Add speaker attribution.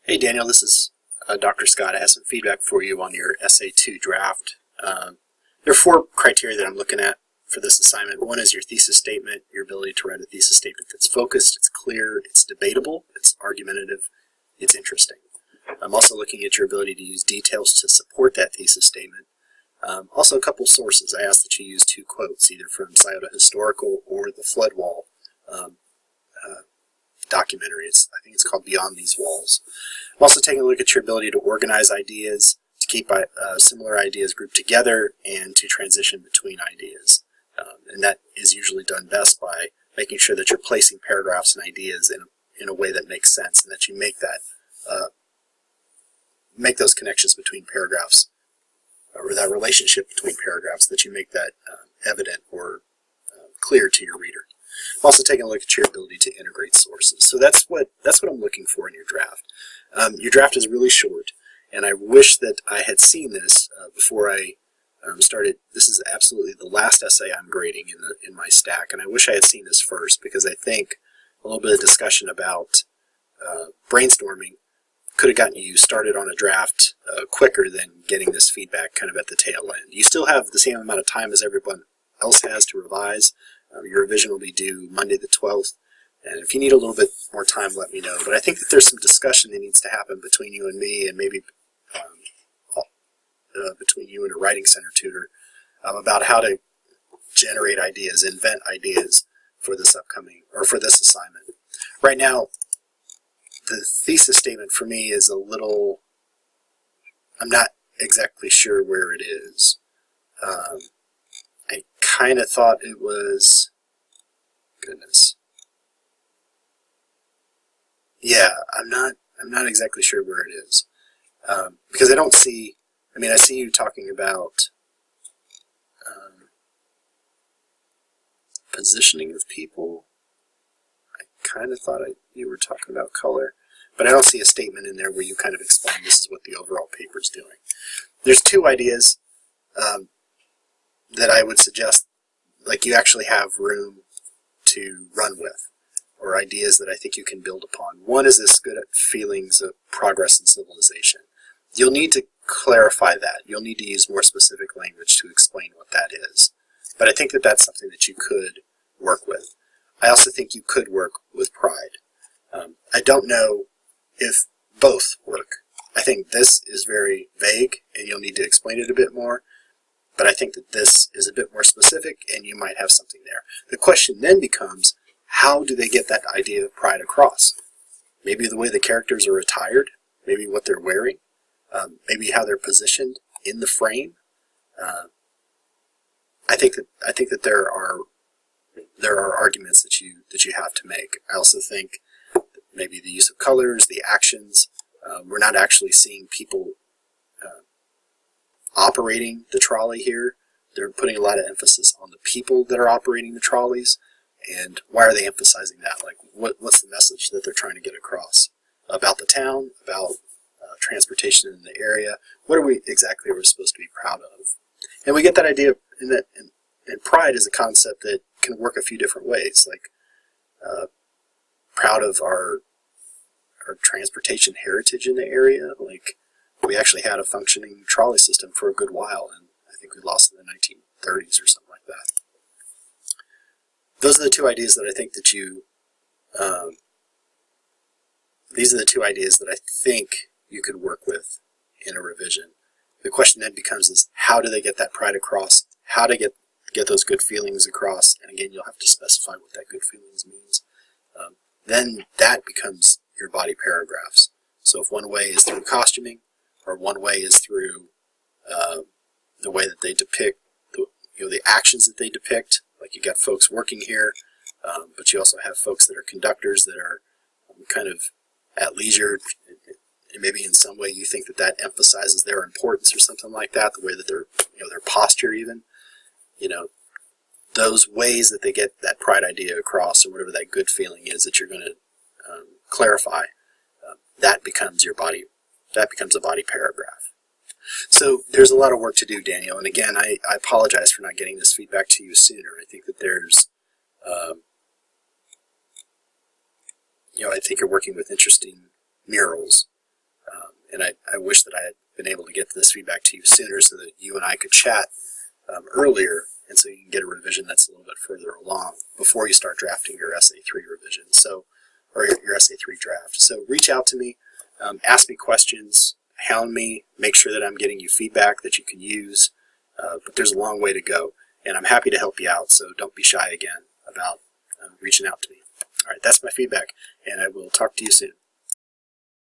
Speaker 1: Hey Daniel, this is Dr. Scott. I have some feedback for you on your Essay 2 draft. There are four criteria that I'm looking at for this assignment. One is your thesis statement, your ability to write a thesis statement that's focused, it's clear, it's debatable, it's argumentative, it's interesting. I'm also looking at your ability to use details to support that thesis statement. Also a couple sources. I asked that you use two quotes, either from Scioto Historical or the Flood Wall documentary. I think it's called Beyond These Walls. I'm also taking a look at your ability to organize ideas, to keep similar ideas grouped together, and to transition between ideas. And that is usually done best by making sure that you're placing paragraphs and ideas in a way that makes sense, and that you make those connections between paragraphs, or that relationship between paragraphs, that you make that evident or clear to your reader. I'm also taking a look at your ability to integrate sources. So that's what I'm looking for in your draft. Your draft is really short, and I wish that I had seen this before I started. This is absolutely the last essay I'm grading in my stack, and I wish I had seen this first, because I think a little bit of discussion about brainstorming could have gotten you started on a draft quicker than getting this feedback kind of at the tail end. You still have the same amount of time as everyone else has to revise. Your revision will be due Monday the 12th, and if you need a little bit more time, let me know. But I think that there's some discussion that needs to happen between you and me, and maybe between you and a writing center tutor, about how to generate ideas, invent ideas for this assignment. Right now, the thesis statement for me is I'm not exactly sure where it is. I kind of thought it was, yeah, I'm not exactly sure where it is, because I see you talking about positioning of people. I kind of thought you were talking about color, but I don't see a statement in there where you kind of explain this is what the overall paper is doing. There's two ideas that I would suggest, like, you actually have room to run with, or ideas that I think you can build upon. One is this good at feelings of progress and civilization. You'll need to clarify that. You'll need to use more specific language to explain what that is. But I think that that's something that you could work with. I also think you could work with pride. I don't know if both work. I think this is very vague, and you'll need to explain it a bit more. But I think that this is a bit more specific, and you might have something there. The question then becomes, how do they get that idea of pride across? Maybe the way the characters are attired, maybe what they're wearing, maybe how they're positioned in the frame. I think that there are arguments that you have to make. I also think maybe the use of colors, the actions. We're not actually seeing people operating the trolley here. They're putting a lot of emphasis on the people that are operating the trolleys, and why are they emphasizing that? Like, what's the message that they're trying to get across about the town, about transportation in the area? What are we exactly supposed to be proud of? And we get that idea, and pride is a concept that can work a few different ways. Like, proud of our transportation heritage in the area. Like, we actually had a functioning trolley system for a good while, and I think we lost it in the 1930s or something like that. Those are the two ideas that I think that these are the two ideas that I think you could work with in a revision. The question then becomes is, how do they get that pride across? How to get those good feelings across? And again, you'll have to specify what that good feelings means. Then that becomes your body paragraphs. So if one way is through costuming, or one way is through the way that they depict the actions that they depict. Like, you got folks working here, but you also have folks that are conductors that are kind of at leisure, and maybe in some way you think that emphasizes their importance or something like that. The way that their posture, even, those ways that they get that pride idea across, or whatever that good feeling is that you're going to clarify, that becomes your body. That becomes a body paragraph. So there's a lot of work to do, Daniel. And again, I apologize for not getting this feedback to you sooner. I think that there's, I think you're working with interesting murals and I wish that I had been able to get this feedback to you sooner so that you and I could chat earlier, and so you can get a revision that's a little bit further along before you start drafting your SA3 revision, or your SA3 draft. So reach out to me, ask me questions, hound me, make sure that I'm getting you feedback that you can use, but there's a long way to go, and I'm happy to help you out, so don't be shy again about reaching out to me. All right, that's my feedback, and I will talk to you soon.